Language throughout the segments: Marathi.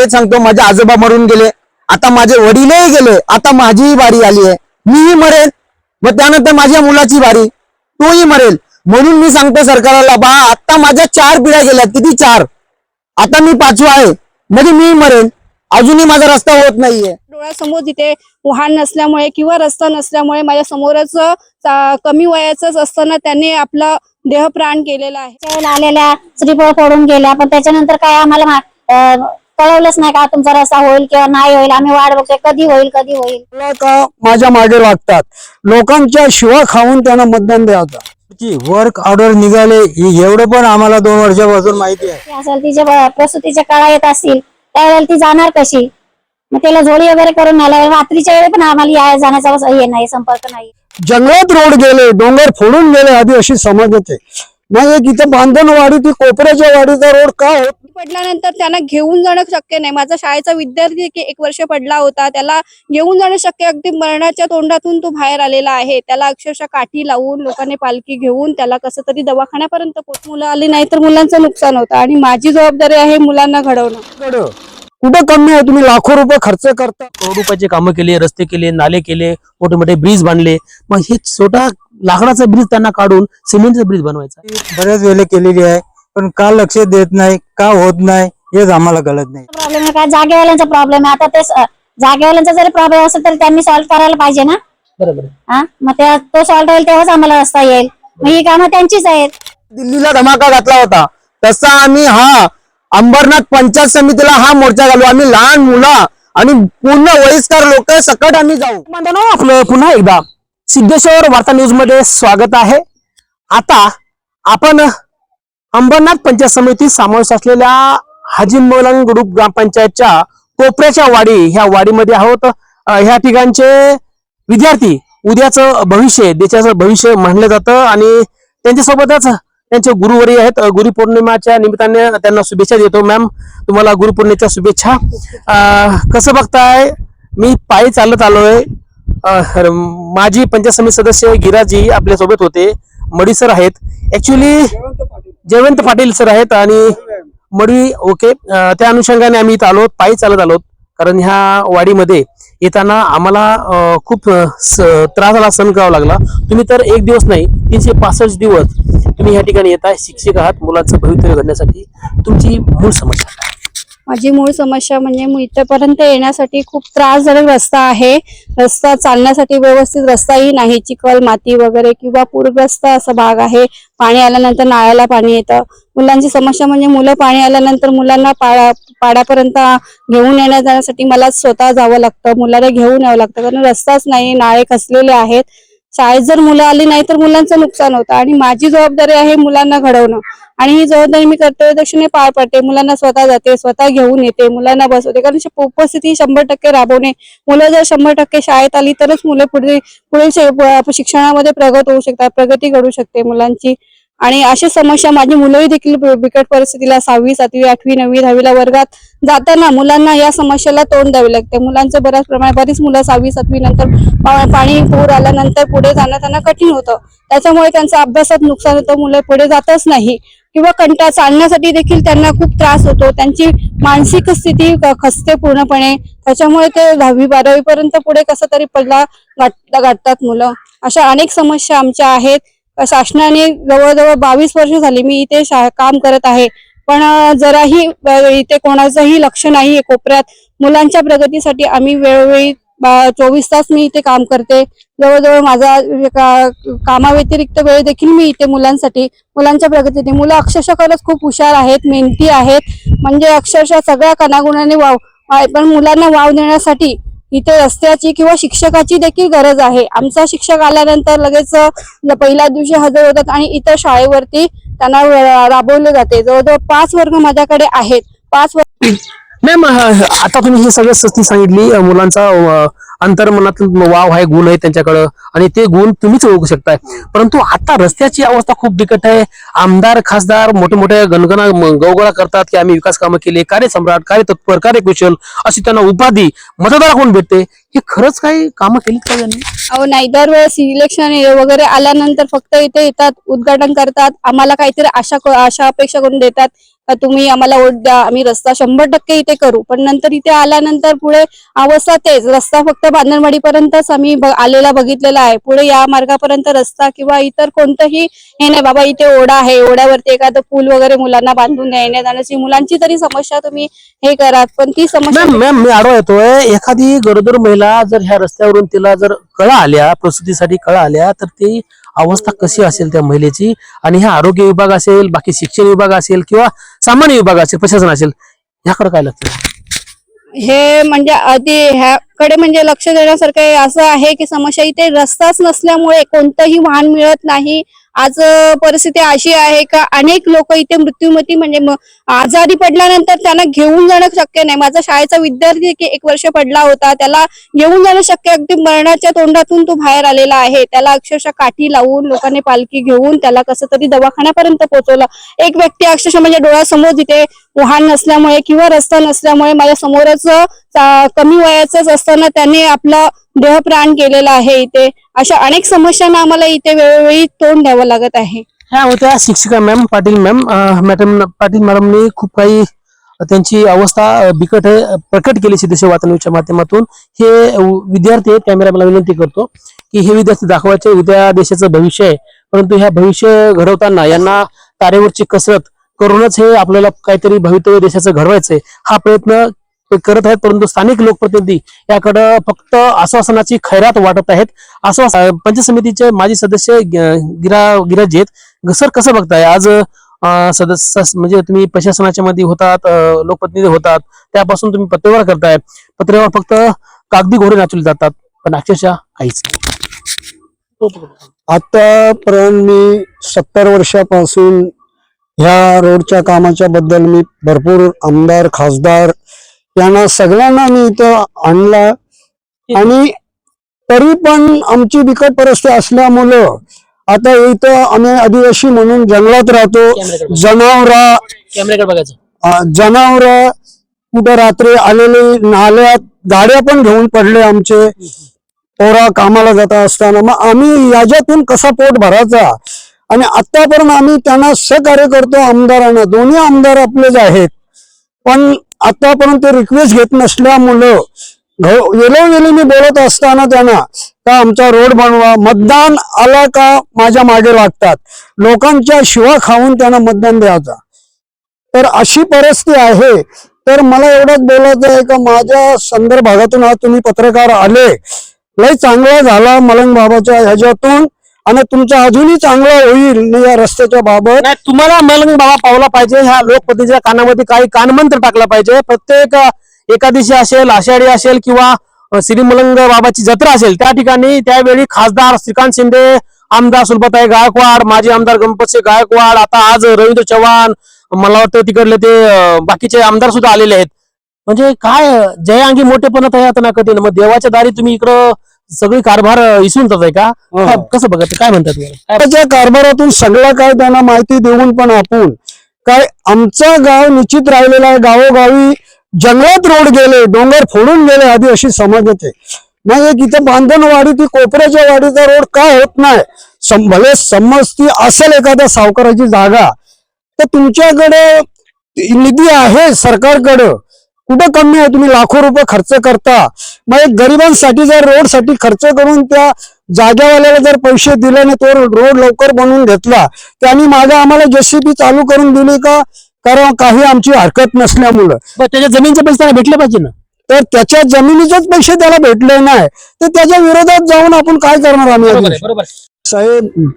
तेच सांगतो, माझे आजोबा मरून गेले, आता माझे वडीलही गेले, आता माझीही बारी आली आहे, मीही मरेल, मग त्यानंतर माझ्या मुलाची बारी, तोही मरेल. म्हणून मी सांगतो सरकारला, बा आता माझ्या 4 पिढ्या गेल्या, किती 4, आता मी 5वा आहे, म्हणजे मी मरेल, अजूनही माझा रस्ता होत नाहीये. डोळ्यासमोर तिथे वाहन नसल्यामुळे किंवा रस्ता नसल्यामुळे माझ्या समोरच कमी वयाचंच असताना त्यांनी आपला देह प्राण केलेला आहे. आलेल्या श्रीफळ फोडून गेल्या, पण त्याच्यानंतर काय आम्हाला कळवलंच नाही का तुमचा रस्ता होईल किंवा नाही होईल. आम्ही वाट बघतोय कधी होईल कधी होईल. का माझ्या मागे लागतात, लोकांच्या शिवा खाऊन त्यांना मतदान द्यावं. वर्क ऑर्डर निघाले एवढं पण आम्हाला 2 वर्षापासून माहिती आहे. असेल तिच्या प्रसूतीच्या काळा येत असतील त्यावेळेला ती जाणार कशी, मग त्याला झोळी वगैरे करून न्यायला, रात्रीच्या वेळी पण आम्हाला या जाण्याचा हे नाही, संपर्क नाही. जंगलात रोड गेले, डोंगर फोडून गेले आधी अशी समज येते. मग इथं बांधणवाडी ती कोपऱ्याच्या वाडीचा रोड का होत पडल्यानंतर त्यांना घेऊन जाणं शक्य नाही. माझा शाळेचा विद्यार्थी 1 वर्ष पडला होता, त्याला घेऊन जाणं शक्य, अगदी मरणाच्या तोंडातून तो बाहेर आलेला आहे. त्याला अक्षरशः काठी लावून लोकांनी पालखी घेऊन त्याला कसं तरी दवाखान्यापर्यंत मुलं आली नाही तर मुलांचं नुकसान होतं, आणि माझी जबाबदारी आहे मुलांना घडवणं. कुठं कमी आहे? तुम्ही लाखो रुपये खर्च करता, करोड रुपयाचे कामं केले, रस्ते केले, नाले केले, मोठे मोठे ब्रिज बांधले, मग हे छोटा लाकडाचा ब्रिज त्यांना काढून सिमेंटचा ब्रिज बनवायचा. बऱ्याच वेळेला केलेली आहे, पण का लक्ष देत नाही, का होत नाही हेच आम्हाला कळत नाही. प्रॉब्लेम आहे काय, जागेवाल्यांचा प्रॉब्लेम आहे. आता ते जागेवाल्यांचा जरी प्रॉब्लेम असेल तर त्यांनी सॉल्व्ह करायला पाहिजे ना. बरोबर. हा, मग तो सॉल्व्ह होईल तेव्हाच आम्हाला रस्ता येईल. मग ही कामं त्यांचीच आहेत. दिल्लीला धमाका घातला होता तसा आम्ही अंबरनाथ पंचायत समितीला मोर्चा घालू. आम्ही लहान मुलं आणि पूर्ण वयस्कर लोक सकट आम्ही जाऊ. मंडळांनो, आपलं पुन्हा एकदा सिद्धेश्वर वार्ता न्यूज मध्ये स्वागत आहे. आता आपण अंबरनाथ पंचायत समिती समावेश असलेल्या हाजी मलंग ग्रुप ग्रामपंचायतच्या कोपऱ्याच्या वाडी ह्या वाडीमध्ये आहोत. ह्या ठिकाणचे विद्यार्थी उद्याचं भविष्य, देशाचं भविष्य मानलं जातं, आणि त्यांच्यासोबतच त्यांचे गुरुवारी आहेत. गुरुपौर्णिमाच्या निमित्ताने त्यांना शुभेच्छा देतो. मॅम, तुम्हाला गुरुपौर्णिमेच्या शुभेच्छा. कसं बघताय, मी पायी चालत आलोय. माजी पंचायत समिती सदस्य गिराजी आपल्या सोबत होते, मडी सर आहेत, ऍक्च्युली जयवंत पाटील सर आहेत आणि मडी. ओके, त्या अनुषंगाने आम्ही इथं आलो, पायी चालत आलो, कारण ह्या वाडीमध्ये येताना आम्हाला खूप त्रासाला सहन करावा लागला. तुम्ही तर 1 दिवस नाही, 365 दिवस तुम्ही ह्या ठिकाणी येताय, शिक्षक आहात, मुलांचं भवितव्य घडण्यासाठी. तुमची मूळ समस्या काय? माझी मूळ समस्या म्हणजे इथपर्यंत येण्यासाठी खूप त्रासदायक रस्ता आहे. रस्ता चालण्यासाठी व्यवस्थित रस्ताही नाही, चिखल माती वगैरे किंवा पूरग्रस्त असा भाग आहे. पाणी आल्यानंतर नाळ्याला पाणी येतं. मुलांची समस्या म्हणजे मुलं पाणी आल्यानंतर मुलांना पाड्यापर्यंत घेऊन जाण्यासाठी मला स्वतः जावं लागतं, मुलाला घेऊन यावं लागतं, कारण रस्ताच नाही, नाळे खचलेले आहेत. शाळेत जर मुलं आली नाही तर मुलांचं नुकसान होतं, आणि माझी जबाबदारी आहे मुलांना घडवणं, आणि ही जबाबदारी मी कर्तव्य दक्षिणे पार पडते. मुलांना स्वतः जाते, स्वतः घेऊन येते, मुलांना बसवते, कारण उपस्थिती 100% राबवणे. मुलं जर 100% शाळेत आली तरच मुलं पुढे शिक्षणामध्ये प्रगत होऊ शकतात, प्रगती घडू शकते मुलांची. आणि अशी समस्या माझी मुलंही देखील बिकट परिस्थितीला 6वी 7वी 8वी 9वी 10वीला वर्गात जाताना मुलांना या समस्येला तोंड द्यावे लागते. मुलांचं बरीच मुलं 6वी 7वी नंतर पाणी पूर आल्यानंतर पुढे जाणं त्यांना कठीण होतं, त्याच्यामुळे त्यांचं अभ्यासात नुकसान होतं, मुलं पुढे जातच नाही, किंवा चालण्यासाठी देखील त्यांना खूप त्रास होतो, त्यांची मानसिक स्थिती खचते पूर्णपणे, त्याच्यामुळे ते 10वी 12वी पर्यंत पुढे कसं तरी पडला गाठतात मुलं. अशा अनेक समस्या आमच्या आहेत. शासनाने जवळजवळ 22 वर्ष झाली मी इथे काम करत आहे, पण जराही इथे कोणाचंही लक्ष नाहीये कोपऱ्यात. मुलांच्या प्रगतीसाठी आम्ही वेळोवेळी 24 तास मी इथे काम करते. जवळजवळ माझा कामाव्यतिरिक्त वेळ देखील मी इथे मुलांच्या प्रगतीसाठी. मुलं अक्षरशः खरंच खूप हुशार आहेत, मेहनती आहेत, म्हणजे अक्षरशः सगळ्या कणागुणाने पण मुलांना वाव देण्यासाठी इथे रस्त्याची किंवा शिक्षकाची देखील गरज आहे. आमचा शिक्षक आल्यानंतर लगेच पहिल्या दिवशी हजर होतात आणि इतर शाळेवरती त्यांना राबवले जाते. जवळजवळ 5 वर्ग माझ्याकडे आहेत. 5 वर्ग. मॅम, आता तुम्ही हे सगळं सस्ती सांगितली, मुलांचा अंतर्मनातील वाव आहे, गुण आहे त्यांच्याकडं, आणि ते गुण तुम्हीच ओळखू शकताय. परंतु आता रस्त्याची अवस्था खूप बिकट आहे. आमदार खासदार मोठे मोठे गणगणा गवगळा करतात की आम्ही विकास कामं केले, कार्यसम्राट, कार्यतत्पर, कार्यकुशल अशी त्यांना उपाधी मतदाराकडून भेटते. हे खरंच काही कामं केलीत का त्यांनी? अहो नाही, दरवेळेस इलेक्शन वगैरे आल्यानंतर फक्त इथे येतात, उद्घाटन करतात, आम्हाला काहीतरी आशा अपेक्षा करून देतात का तुम्ही आम्हाला वोट द्या, आम्ही रस्ता 100% इथे करू. पण नंतर इथे आल्यानंतर पुढे अवस्था तेच, रस्ता फक्त बांधणवाडीपर्यंतच आम्ही आलेला बघितलेला आहे. पुढे या मार्गापर्यंत रस्ता किंवा इतर कोणतंही हे नाही. बाबा इथे ओढा आहे, ओढ्यावरती एखादं पूल वगैरे मुलांना बांधून द्या, येण्या जाण्याची मुलांची तरी समस्या तुम्ही हे करा, पण ती समस्या मॅम मी आडवा येतोय. एखादी गरोदर महिला जर ह्या रस्त्यावरून तिला जर कळा आल्या, प्रसूतीसाठी कळा आल्या, तर ती अवस्था कशी असेल त्या महिलेची? आणि ह्या आरोग्य विभाग असेल, बाकी शिक्षण विभाग असेल किंवा सामान्य विभाग असेल, प्रशासन असेल, ह्याकडे काय लक्ष? हे म्हणजे आधी ह्याकडे म्हणजे लक्ष देण्यासारखं असं आहे की समस्या इथे रस्ताच नसल्यामुळे कोणतंही वाहन मिळत नाही. आज परिस्थिती अशी आहे का अनेक लोक इथे मृत्युमुखी म्हणजे आजारी पडल्यानंतर त्यांना घेऊन जाणं शक्य नाही. माझा शाळेचा विद्यार्थी 1 वर्ष पडला होता, त्याला घेऊन जाणं शक्य, अगदी मरणाच्या तोंडातून तो बाहेर आलेला आहे. त्याला अक्षरशः काठी लावून लोकांनी पालखी घेऊन त्याला कसं तरी दवाखान्यापर्यंत पोहोचवलं. एक व्यक्ती अक्षरशः म्हणजे डोळ्यासमोर तिथे वाहन नसल्यामुळे किंवा रस्ता नसल्यामुळे माझ्या समोरच कमी वयाचंच असताना त्याने आपला देह प्राण केलेला आहे. इथे अशा अनेक समस्यांना आम्हाला इथे वेळोवेळी तोंड द्यावं लागत आहे. ह्या होत्या शिक्षिका मॅम पाटील मॅडमनी खूप काही त्यांची अवस्था बिकट आहे प्रकट केली सिद्धेश्वर वार्ता न्यूजच्या माध्यमातून. हे विद्यार्थी आहेत, कॅमेरामॅनला विनंती करतो की हे विद्यार्थी दाखवायचे उद्या देशाचं भविष्य आहे, परंतु ह्या भविष्य घडवताना यांना तारेवरची कसरत करूनच हे आपल्याला काहीतरी भवितव्य देशाचं घडवायचंय हा प्रयत्न करत आहेत. परंतु स्थानिक लोकप्रतिनिधी याकडे फक्त आश्वासनाची खैरात वाटत आहेत. पंचायत समितीचे माजी सदस्य गिराज आहेत. सर, कसं बघताय आज सदस्य म्हणजे तुम्ही प्रशासनाच्या मध्ये होतात, लोकप्रतिनिधी होतात, त्यापासून तुम्ही पत्रव्यवहार करताय. पत्रव्यवहार फक्त कागदी घोडे नाचवले जातात, पण अक्षरशः काहीच नाही. आतापर्यंत मी 70 वर्षापासून ह्या रोडच्या कामाच्या बद्दल मी भरपूर आमदार, खासदार यांना सगळ्यांना मी इथं आणला, आणि तरी पण आमची बिकट परिस्थिती असल्यामुळं आता इथं आम्ही आदिवासी म्हणून जंगलात राहतो. कॅमेऱ्याकडे बघायचं. जनावर कुठं रात्री आलेले नाल्यात गाड्या पण घेऊन पडले आमचे पोरा कामाला जात असताना. मग आम्ही याच्यातून कसा पोट भरायचा? आणि आतापर्यंत आम्ही त्यांना सहकार्य करतो आमदारांना, दोन्ही आमदार आपलेच आहेत, पण आतापर्यंत ते रिक्वेस्ट घेत नसल्यामुळं वेळोवेळी मी बोलत असताना त्यांना का आमचा रोड बनवा, मतदान आला का माझ्या मागे लागतात, लोकांच्या शिवा खाऊन त्यांना मतदान द्यायचा. तर अशी परिस्थिती आहे. तर मला एवढंच बोलायचं आहे का माझ्या संदर्भ भागातून आज तुम्ही पत्रकार आले, लय चांगला झाला मलंग बाबाच्या ह्याच्यातून, आणि तुमचा अजूनही चांगला होईल या रस्त्याच्या बाबत. नाही, तुम्हाला मलंग बाबा पावला पाहिजे. ह्या लोकप्रतिनिधीच्या कानामध्ये काही कानमंत्र टाकला पाहिजे. प्रत्येक एकादशी असेल, आषाढी असेल किंवा श्री मलंग बाबाची जत्रा असेल, त्या ठिकाणी त्यावेळी खासदार श्रीकांत शिंदे, आमदार सुलभाताई गायकवाड, माजी आमदार गणपतसिंह गायकवाड, आता आज रवींद्र चव्हाण, मला वाटतं तिकडले ते बाकीचे आमदार सुद्धा आलेले आहेत. म्हणजे काय जयांगी मोठेपणा तयार ना कधी. मग देवाच्या दारी तुम्ही इकडं सगळी कारभार इसरून जाताय का? कसं बघत काय म्हणतात तुम्हाला? त्या कारभारातून सगळं काय त्यांना माहिती देऊन पण आपण काय आमचं गाव निश्चित राहिलेलं आहे. गावोगावी जंगलात रोड गेले, डोंगर फोडून गेले आधी अशी समज येते. मग एक इथं बांधणवाडी ती कोपऱ्याच्या वाडीचा रोड का होत नाही? भले समजती असेल एखाद्या सावकाराची जागा, तर तुमच्याकडे निधी आहे सरकारकडं, कुठं कमी आहे? तुम्ही लाखो रुपये खर्च करता. मग एक गरिबांसाठी जर रोडसाठी खर्च करून त्या जागेवाल्याला जर पैसे दिले आणि तो रोड लवकर बनवून घेतला, त्यांनी मागे आम्हाला JCB चालू करून दिली का? कारण काही आमची हरकत नसल्यामुळं. त्याच्या जमीनचे पैसे त्याला भेटले पाहिजे ना. तर त्याच्या जमिनीचेच पैसे त्याला भेटले नाही, तर त्याच्या विरोधात जाऊन आपण काय करणार आम्ही? साहेब,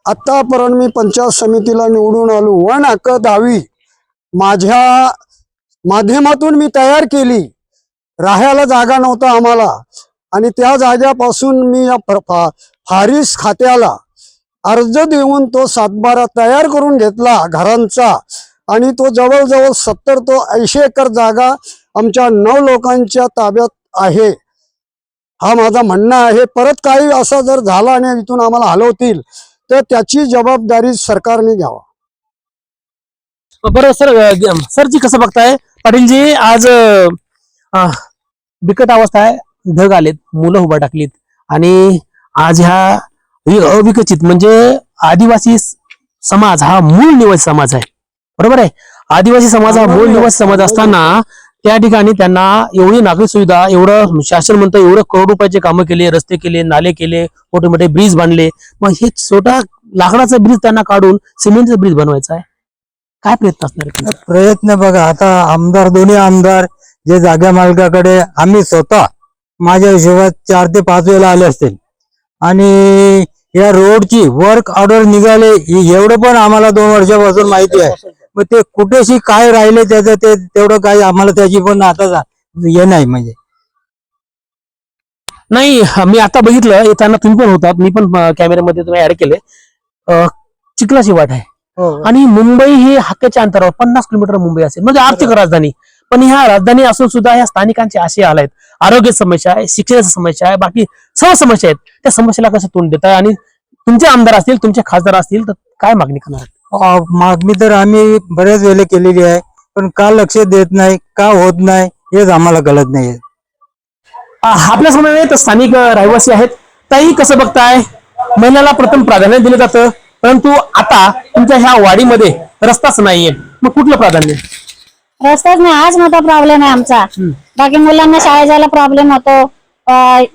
आतापर्यंत मी पंचायत समितीला निवडून आलो, वन हक्क दावी माझ्या माध्यमातून मी तयार केली. राहायला जागा नव्हता आम्हाला, आणि त्या जाग्यापासून मी या फारीस खात्याला अर्ज देऊन तो 7-12 तयार करून घेतला घरांचा, आणि तो जवळजवळ 70 तो 80 एकर जागा आमच्या 9 लोकांच्या ताब्यात आहे. हा माझा म्हणणं आहे. परत काही असं जर झाला आणि इथून आम्हाला हलवतील तर त्याची जबाबदारी सरकारने घ्यावा. बरं सरजी कसं बघताय? पाटीलजी, आज बिकट अवस्था आहे. ढग आलेत, मुलं उभा टाकलीत आणि आज ह्या अविकसित म्हणजे आदिवासी समाज हा मूळ निवासी समाज आहे, बरोबर आहे. आदिवासी समाज हा मूळ निवासी समाज असताना त्या ठिकाणी त्यांना एवढी नागरी सुविधा, एवढं शासन म्हणतं एवढं करोड रुपयाचे कामं केले, रस्ते केले, नाले केले, मोठे मोठे ब्रिज बांधले, मग हे छोटा लाकडाचा ब्रिज त्यांना काढून सिमेंटचा ब्रिज बनवायचा आहे. काय प्रयत्न असणार आहे तुमचा? प्रयत्न बघा, आता आमदार, दोन्ही आमदार जे जागा मालकाकडे, आम्ही स्वतः माझ्या हिशोबात 4 ते 5 वेळेला आले असतील, आणि या रोडची वर्क ऑर्डर निघाले एवढं पण आम्हाला 2 वर्षापासून माहिती आहे. मग ते कुठेशी काय राहिले त्याचं ते तेवढं काही आम्हाला त्याची पण आता हे नाही. म्हणजे नाही, मी आता बघितलं येताना, तुम्ही पण होतात, मी पण कॅमेऱ्यामध्ये तुम्ही ऍड केले. चिखलाची वाट आहे आणि मुंबई ही हक्काच्या अंतरावर 50 किलोमीटर मुंबई असेल, म्हणजे आर्थिक राजधानी. पण ह्या राजधानी असून सुद्धा ह्या स्थानिकांचे असे हाल आहेत. आरोग्य समस्या आहे, शिक्षणाची समस्या आहे, बाकी सर्व समस्या आहेत. त्या समस्येला कसं तोंड देताय आणि तुमचे आमदार असतील, तुमचे खासदार असतील तर काय मागणी करणार? मागणी तर आम्ही बऱ्याच वेळेला केलेली आहे, पण का लक्ष देत नाही, का होत नाही हेच आम्हाला कळत नाही. आपल्या समोर स्थानिक रहिवासी आहेत. ताई, कसं बघताय? महिलाला प्रथम प्राधान्य दिलं जातं, परंतु आता तुमच्या ह्या वाडीमध्ये रस्ताच नाहीये, मग कुठलं प्राधान्य? रस्ताच नाही, हाच मोठा प्रॉब्लेम आहे आमचा. बाकी मुलांना शाळेत जायला प्रॉब्लेम होतो,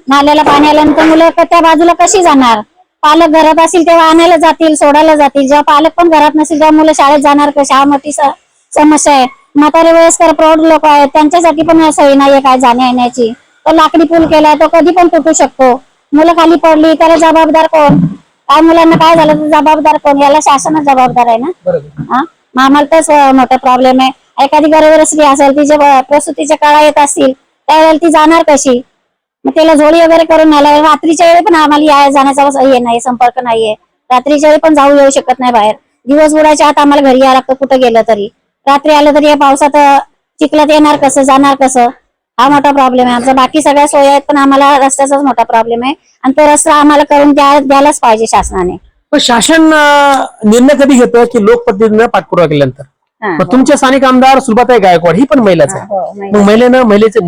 नाल्याला पाणी आल्यानंतर मुलं त्या बाजूला कशी जाणार? पालक घरात असतील तेव्हा आणायला जातील, सोडायला जातील. जेव्हा पालक पण घरात नसेल तेव्हा मुलं शाळेत जाणार कशी? हा मोठी समस्या आहे. म्हातारे वयस्कर प्रौढ लोक आहेत, त्यांच्यासाठी पण सोय नाहीये काय जाण्या येण्याची. तो लाकडी पूल केलाय, तो कधी पण तुटू शकतो. मुलं खाली पडली त्याला जबाबदार कोण? काय मुलांना काय झालं तर जबाबदार कोण? याला शासनच जबाबदार आहे ना. हा, मग आम्हाला तेच मोठा प्रॉब्लेम आहे. एखादी गरोदर स्त्री असेल, तिच्या प्रसूतीच्या काळा येत असतील, त्यावेळेला ती जाणार कशी? मग त्याला झोळी वगैरे करून न्यायला, रात्रीच्या वेळी पण आम्हाला या जाण्याचा हे नाही, संपर्क नाहीये. रात्रीच्या वेळी पण जाऊ येऊ शकत नाही बाहेर. दिवस बुडायच्या आत आम्हाला घरी यायला लागतं कुठं गेलं तरी. रात्री आलं तरी या पावसात चिखलात येणार कसं, जाणार कसं? हा मोठा प्रॉब्लेम आहे आमचा. बाकी सगळ्या सोयी आहेत, पण आम्हाला रस्त्याचाच मोठा प्रॉब्लेम आहे, आणि तो रस्ता आम्हाला करून द्यायलाच पाहिजे शासनाने. पण शासन निर्णय कधी घेतं की लोकप्रतिनिधींना पाठपुरावा केल्यानंतर? मग तुमचे स्थानिक आमदार सुलभाताई गायकवाड ही पण महिलाच आहे. मग महिलेकडे महिलेचे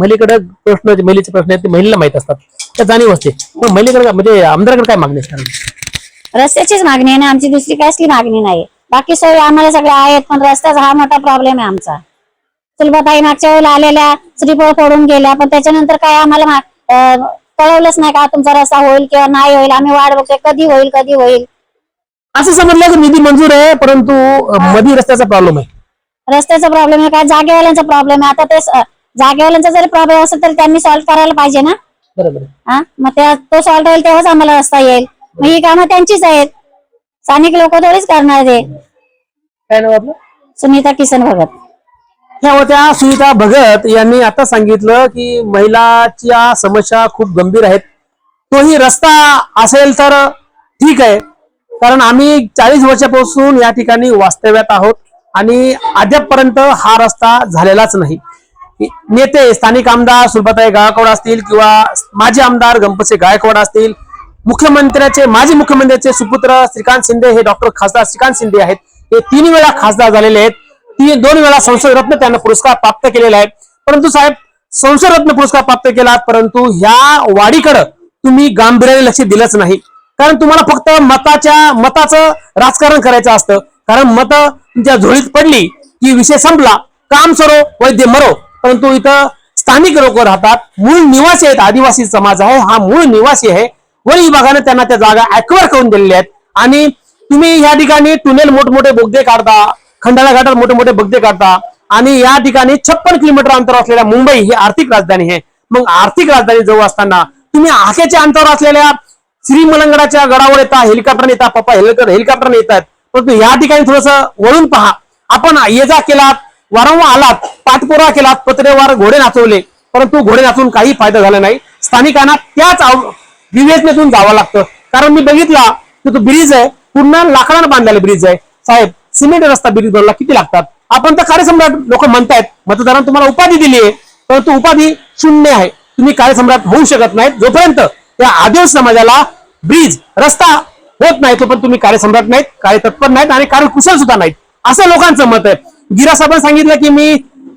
प्रश्न आहेत ते महिलेला माहित असतात, त्या जाणीव असते. पण महिलेकडे म्हणजे आमदाराकडे काय मागणी असणार? रस्त्याचीच मागणी आहे ना आमची, दुसरी कसली मागणी नाही. बाकी सोयी आम्हाला सगळ्या आहेत, पण रस्त्याचा हा मोठा प्रॉब्लेम आहे आमचा. सुलभाताई मागच्या वेळेला आलेल्या श्रीफळ फोडून गेल्या, पण त्याच्यानंतर काय आम्हाला कळवलंच नाही का तुमचा रस्ता होईल किंवा नाही होईल. आम्ही वाट बघतोय कधी होईल कधी होईल. असं समजलं की निधी मंजूर आहे, परंतु मध्ये रस्त्याचा प्रॉब्लेम आहे. रस्त्याचा प्रॉब्लेम आहे, काय जागेवाल्यांचा प्रॉब्लेम आहे. आता ते जागेवाल्यांचा जरी प्रॉब्लेम असेल तर त्यांनी सॉल्व्ह करायला पाहिजे ना. बरोबर. हा, मग तो सॉल्व्ह होईल तेव्हाच आम्हाला रस्ता येईल. मग ही कामं त्यांचीच आहेत, स्थानिक लोक थोडीच करणार ते. काय नाव आपलं? सुनीता किसन भगत. ह्या होत्या सुनीता भगत यांनी आता सांगितलं की महिलाच्या समस्या खूप गंभीर आहेत. तोही रस्ता असेल तर ठीक आहे, कारण आम्ही 40 वर्षापासून या ठिकाणी वास्तव्यात आहोत आणि अद्यापपर्यंत हा रस्ता झालेलाच नाही. नेते स्थानिक आमदार सुलभाताई गायकवाड असतील किंवा माजी आमदार गणपतसिंह गायकवाड असतील, माजी मुख्यमंत्र्याचे सुपुत्र श्रीकांत शिंदे हे डॉक्टर खासदार श्रीकांत शिंदे आहेत, हे 3 वेळा खासदार झालेले आहेत. 2 वेळा संसद रत्न त्यांना पुरस्कार प्राप्त केलेला आहे. परंतु साहेब, संसद रत्न पुरस्कार प्राप्त केला, परंतु ह्या वाडीकडे तुम्ही गांभीर्याने लक्ष दिलंच नाही. कारण तुम्हाला फक्त मताचं राजकारण करायचं असतं. कारण मत तुमच्या झोळीत पडली की विषय संपला, काम सरो वैद्य मरो. परंतु इथं स्थानिक लोक राहतात, मूळ निवासी आहेत, आदिवासी समाज आहे, हा मूळ निवासी आहे. वन विभागाने त्यांना त्या जागा ऍक्वायर करून दिलेल्या आहेत आणि तुम्ही या ठिकाणी टुनेल मोठमोठे बोगदे काढता, खंडाळा घाटात मोठे मोठे बोगदे काढता आणि या ठिकाणी 56 किलोमीटर अंतरावर असलेल्या मुंबई ही आर्थिक राजधानी आहे. मग आर्थिक राजधानी जवळ असताना तुम्ही आखेच्या अंतरावर असलेल्या श्रीमलंगडाच्या गडावर येता, हेलिकॉप्टरने येतात, पप्पा हेलिकॉप्टरने येतात. परंतु या ठिकाणी थोडस वळून पहा. आपण ये जा केलात, वारंवार आलात, पाठपुरावा केलात, पत्रेवार घोडे नाचवले, परंतु घोडे नाचवून काही फायदा झाला नाही. स्थानिकांना त्याच विवेचनेतून जावं लागतं. कारण मी बघितला की तो ब्रिज आहे, पूर्ण लाकडानं बांधलेला ब्रिज आहे. साहेब, सिमेंट रस्ता ब्रिज बनवला किती लागतात? आपण तर कार्यसम्राट लोक म्हणतायत, मतदारांनी तुम्हाला उपाधी दिली आहे, परंतु उपाधी शून्य आहे. तुम्ही कार्यसम्राट होऊ शकत नाहीत. जोपर्यंत त्या आदिवासी समाजाला ब्रिज रस्ता होत नाही तोपर्यंत तुम्ही कार्यसम्राट नाहीत, कार्यतत्पर नाहीत आणि कार्यकुशल सुद्धा नाहीत, असं लोकांचं मत आहे. गिरा साहेबांनी सांगितलं की मी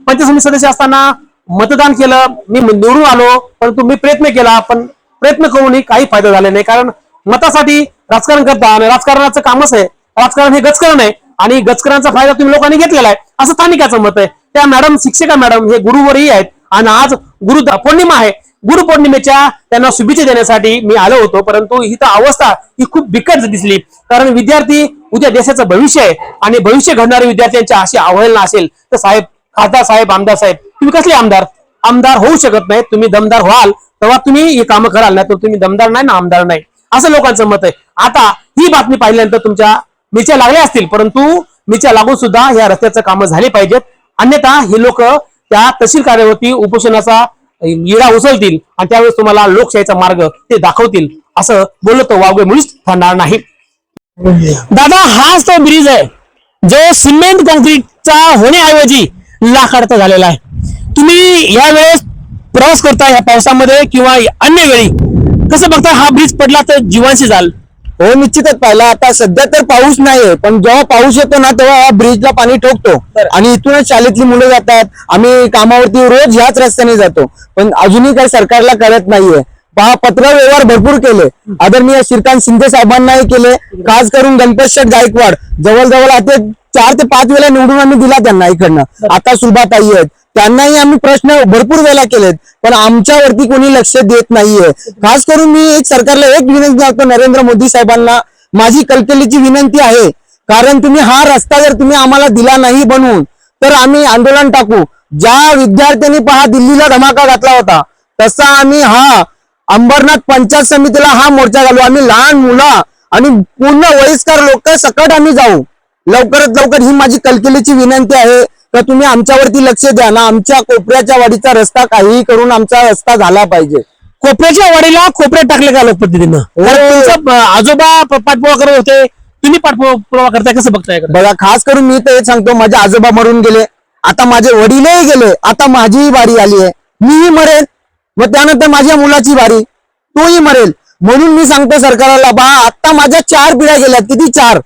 पंचायत समिती सदस्य असताना मतदान केलं, मी निवडून आलो, परंतु मी प्रयत्न केला, पण प्रयत्न करूनही काही फायदा झाला नाही. कारण मतासाठी राजकारण करता आणि राजकारणाचं कामच आहे. राजकारण हे गजकरण आहे आणि गजकरांचा फायदा तुम्ही लोकांनी घेतलेला आहे असं स्थानिकाचं मत आहे. त्या मॅडम, शिक्षिका मॅडम हे गुरुवरही आहेत आणि आज गुरु पौर्णिमा आहे. गुरुपौर्णिमेच्या त्यांना शुभेच्छा देण्यासाठी मी आलो होतो, परंतु ही तर अवस्था ही खूप बिकट दिसली. कारण विद्यार्थी उद्या देशाचं भविष्य आहे आणि भविष्य घडणाऱ्या विद्यार्थ्यांच्या अशी अवहेलना असेल तर साहेब, खासदार साहेब, आमदार साहेब, तुम्ही कसले आमदार होऊ शकत नाही. तुम्ही दमदार व्हाल तेव्हा तुम्ही ही कामं कराल, नाही तर तुम्ही दमदार नाही ना आमदार नाही, असं लोकांचं मत आहे. आता ही बातमी पाहिल्यानंतर तुमच्या मिरच्या लागल्या असतील, परंतु मिरच्या लागून सुद्धा या रस्त्याचं कामं झाली पाहिजेत. अन्यथा हे लोक त्या तहसील कार्यावरती उपोषणाचा इडा उचलतील आणि त्यावेळेस तुम्हाला लोकशाहीचा मार्ग ते दाखवतील, असं बोललो तो वावगे मुळीच ठरणार नाही. दादा, हाच तो ब्रिज आहे जो सिमेंट कॉन्क्रीटचा होण्याऐवजी लाकडाचा झालेला आहे. तुम्ही या वेळेस प्रवास करता या पावसामध्ये किंवा अन्य वेळी कसं बघता, हा ब्रिज पडला तर जीवांशी जाल? हो, निश्चितच पाहिला. आता सध्या तर पाऊस नाहीये, पण जेव्हा पाऊस येतो ना तेव्हा ब्रिजला पाणी ठोकतो आणि इथूनच शाळेतली मुलं जातात. आम्ही कामावरती रोज ह्याच रस्त्याने जातो, पण अजूनही काही सरकारला कळत नाहीये. पहा, पत्र व्यवहार भरपूर केले, आदरणीय श्रीकांत शिंदे साहेबांनाही केले, खास करून गणपत शेठ गायकवाड जवळजवळ आता 4 ते 5 वेळा निवडून आम्ही दिला त्यांना इकडनं. आता सुलभाताई आहेत, त्यांनाही आम्ही प्रश्न भरपूर वेळा केलेत, पण आमच्यावरती कोणी लक्ष देत नाहीये. खास करून मी सरकारला एक विनंती करतो, नरेंद्र मोदी साहेबांना माझी कलकलीची विनंती आहे, कारण तुम्ही हा रस्ता जर तुम्ही आम्हाला दिला नाही बनवून तर आम्ही आंदोलन टाकू. ज्या विद्यार्थ्यांनी पहा दिल्लीला धमाका घातला होता, तसा आम्ही हा अंबरनाथ पंचायत समितीला हा मोर्चा घालू. आम्ही लहान मुलं आणि पूर्ण वयस्कर लोक सकट आम्ही जाऊ. लवकरात लवकर ही माझी कलकलीची विनंती आहे तर तुम्ही आमच्यावरती लक्ष द्या ना. आमच्या कोपऱ्याच्या वाडीचा रस्ता काहीही करून आमचा रस्ता झाला पाहिजे. कोपऱ्याच्या वाडीला कोपऱ्यात टाकले का लोकप्रतिनिधीनं? तुमचं आजोबा पाठपुरावा करत होते, तुम्ही पाठपुरावा करताय, कसं बघताय? बघा, खास करून मी तर हे सांगतो, माझे आजोबा मरून गेले, आता माझे वडीलही गेले, आता माझीही बारी आली आहे. मीही मरेल, मग त्यानंतर माझ्या मुलाची बारी, तोही मरेल. म्हणून मी सांगतो सरकारला, बा आता माझ्या 4 पिढ्या गेल्या, किती 4,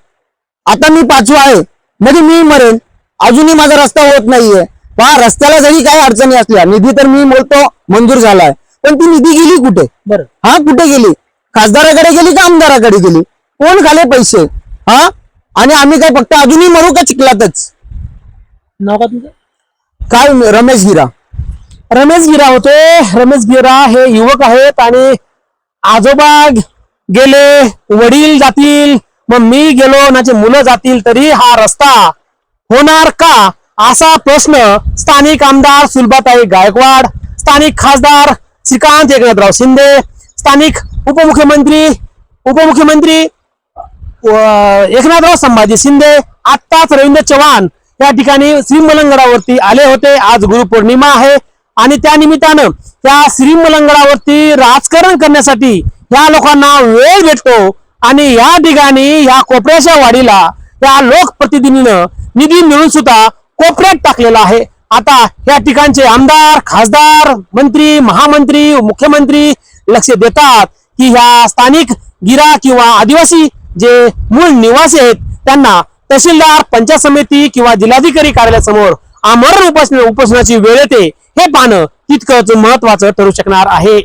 आता मी 5वा आहे, म्हणजे मी मरेल. अजूनही माझा रस्ता होत नाहीये. पहा, रस्त्याला जरी काही अडचणी असल्या, निधी तर मी बोलतो मंजूर झालाय, पण ती निधी गेली कुठे? बरं, हा, कुठे गेली? खासदाराकडे गेली का आमदाराकडे गेली? कोण खाले पैसे? हा, आणि आम्ही काय फक्त अजूनही मरू का चिखलातच? नाव का तुमचं? काय? रमेश गिरा. रमेश गिरा होते. रमेश गिरा हे युवक आहेत आणि आजोबा गेले, वडील जातील, मग मी गेलो, माझे मुलं जातील, तरी हा रस्ता होणार का, असा प्रश्न स्थानिक आमदार सुलभाताई गायकवाड, स्थानिक खासदार श्रीकांत एकनाथराव शिंदे, स्थानिक उपमुख्यमंत्री एकनाथराव संभाजी शिंदे, आत्ताच रवींद्र चव्हाण या ठिकाणी श्रीमलंगडावरती आले होते. आज गुरुपौर्णिमा आहे आणि त्या निमित्तानं त्या श्रीमलंगडावरती राजकारण करण्यासाठी या लोकांना वेळ भेटतो आणि या ठिकाणी या कोपऱ्याच्या वाडीला या लोकप्रतिनिधीनं निधी मिळून सुद्धा कोपऱ्यात टाकलेला आहे. आता या ठिकाणचे आमदार, खासदार, मंत्री, महामंत्री, मुख्यमंत्री लक्ष देतात की ह्या स्थानिक गिरा किंवा आदिवासी जे मूळ निवासी आहेत त्यांना तहसीलदार, पंचायत समिती किंवा जिल्हाधिकारी कार्यालयासमोर आमरण उपोषणाची वेळ येते, हे पाहणं तितकंच महत्वाचं ठरू शकणार आहे.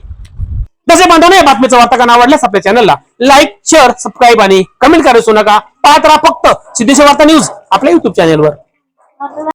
तसे बांधवांनो, या बातमीचा वार्तांकन आवडल्यास आपल्या चॅनलला लाईक, शेअर, सबस्क्राईब आणि कमेंट करायला विसरू नका. पाहत राहा फक्त सिद्धेश्वर वार्ता न्यूज आपल्या युट्यूब चॅनलवर.